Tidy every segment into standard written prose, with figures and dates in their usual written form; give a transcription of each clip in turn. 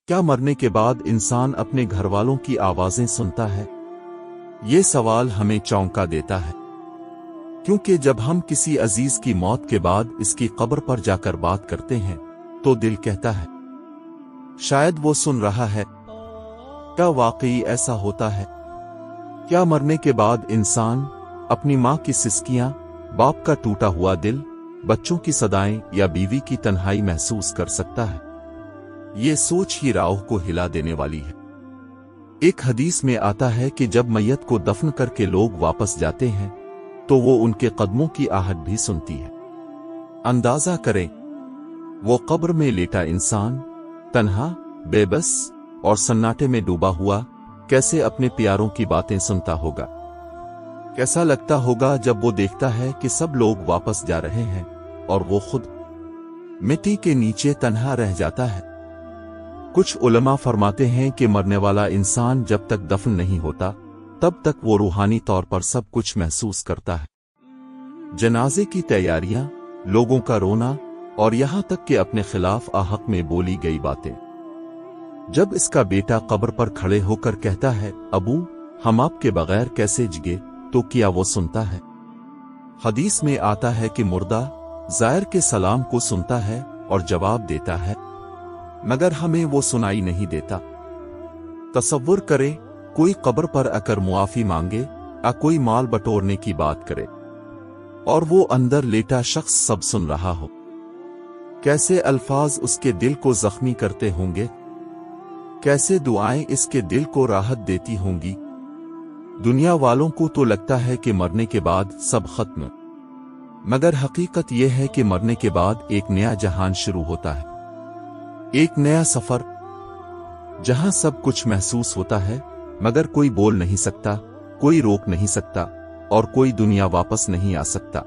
क्या मरने के बाद इंसान अपने घर वालों की आवाजें सुनता है? ये सवाल हमें चौंका देता है, क्योंकि जब हम किसी अजीज की मौत के बाद इसकी कब्र पर जाकर बात करते हैं तो दिल कहता है शायद वो सुन रहा है। क्या वाकई ऐसा होता है? क्या मरने के बाद इंसान अपनी माँ की सिसकियां, बाप का टूटा हुआ दिल, बच्चों की सदाएं या बीवी की तन्हाई महसूस कर सकता है? ये सोच ही राह को हिला देने वाली है। एक हदीस में आता है कि जब मैयत को दफन करके लोग वापस जाते हैं तो वो उनके कदमों की आहट भी सुनती है। अंदाजा करें, वो कब्र में लेटा इंसान तन्हा, बेबस और सन्नाटे में डूबा हुआ कैसे अपने प्यारों की बातें सुनता होगा। कैसा लगता होगा जब वो देखता है कि सब लोग वापस जा रहे हैं और वो खुद मिट्टी के नीचे तन्हा रह जाता है। कुछ उलमा फरमाते हैं कि मरने वाला इंसान जब तक दफन नहीं होता तब तक वो रूहानी तौर पर सब कुछ महसूस करता है। जनाजे की तैयारियां, लोगों का रोना और यहां तक कि अपने खिलाफ आहक में बोली गई बातें। जब इसका बेटा कब्र पर खड़े होकर कहता है, अबू हम आपके बगैर कैसे जिगे, तो क्या वो सुनता है? हदीस में आता है कि मुर्दा जायर के सलाम को सुनता है और जवाब देता है, मगर हमें वो सुनाई नहीं देता। तसव्वुर करे, कोई कब्र पर आकर मुआफी मांगे या कोई माल बटोरने की बात करे और वो अंदर लेटा शख्स सब सुन रहा हो। कैसे अल्फाज उसके दिल को जख्मी करते होंगे, कैसे दुआएं इसके दिल को राहत देती होंगी। दुनिया वालों को तो लगता है कि मरने के बाद सब खत्म, मगर हकीकत यह है कि मरने के बाद एक नया जहान शुरू होता है, एक नया सफर, जहां सब कुछ महसूस होता है मगर कोई बोल नहीं सकता, कोई रोक नहीं सकता और कोई दुनिया वापस नहीं आ सकता।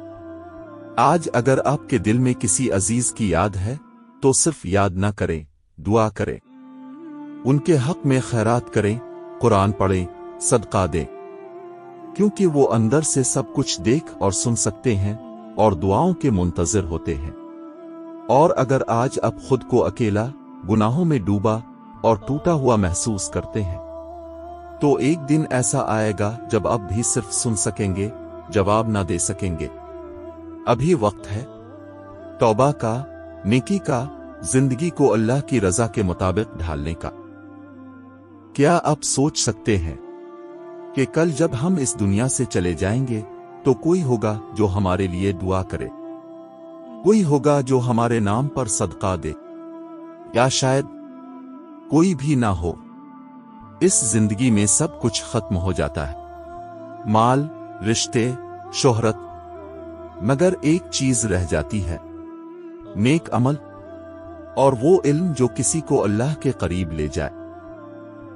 आज अगर आपके दिल में किसी अजीज की याद है तो सिर्फ याद ना करें, दुआ करें, उनके हक में खैरात करें, कुरान पढ़ें, सदका दें, क्योंकि वो अंदर से सब कुछ देख और सुन सकते हैं और दुआओं के मुंतजिर होते हैं। और अगर आज आप खुद को अकेला, गुनाहों में डूबा और टूटा हुआ महसूस करते हैं तो एक दिन ऐसा आएगा जब आप भी सिर्फ सुन सकेंगे, जवाब ना दे सकेंगे। अभी वक्त है तौबा का, नेकी का, जिंदगी को अल्लाह की रजा के मुताबिक ढालने का। क्या आप सोच सकते हैं कि कल जब हम इस दुनिया से चले जाएंगे तो कोई होगा जो हमारे लिए दुआ करे, कोई होगा जो हमारे नाम पर सदका दे, या शायद कोई भी ना हो। इस जिंदगी में सब कुछ खत्म हो जाता है, माल, रिश्ते, शोहरत, मगर एक चीज रह जाती है, नेक अमल और वो इल्म जो किसी को अल्लाह के करीब ले जाए।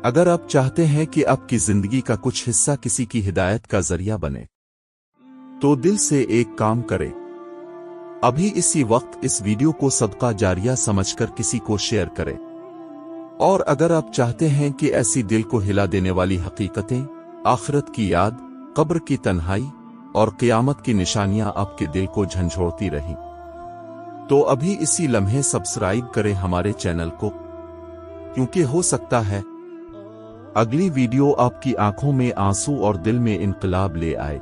अगर आप चाहते हैं कि आपकी जिंदगी का कुछ हिस्सा किसी की हिदायत का जरिया बने तो दिल से एक काम करें, अभी इसी वक्त इस वीडियो को सदका जारिया समझकर किसी को शेयर करें। और अगर आप चाहते हैं कि ऐसी दिल को हिला देने वाली हकीकतें, आखिरत की याद, कब्र की तन्हाई और क़यामत की निशानियां आपके दिल को झंझोड़ती रहीं, तो अभी इसी लम्हे सब्सक्राइब करें हमारे चैनल को, क्योंकि हो सकता है अगली वीडियो आपकी आंखों में आंसू और दिल में इनकलाब ले आए।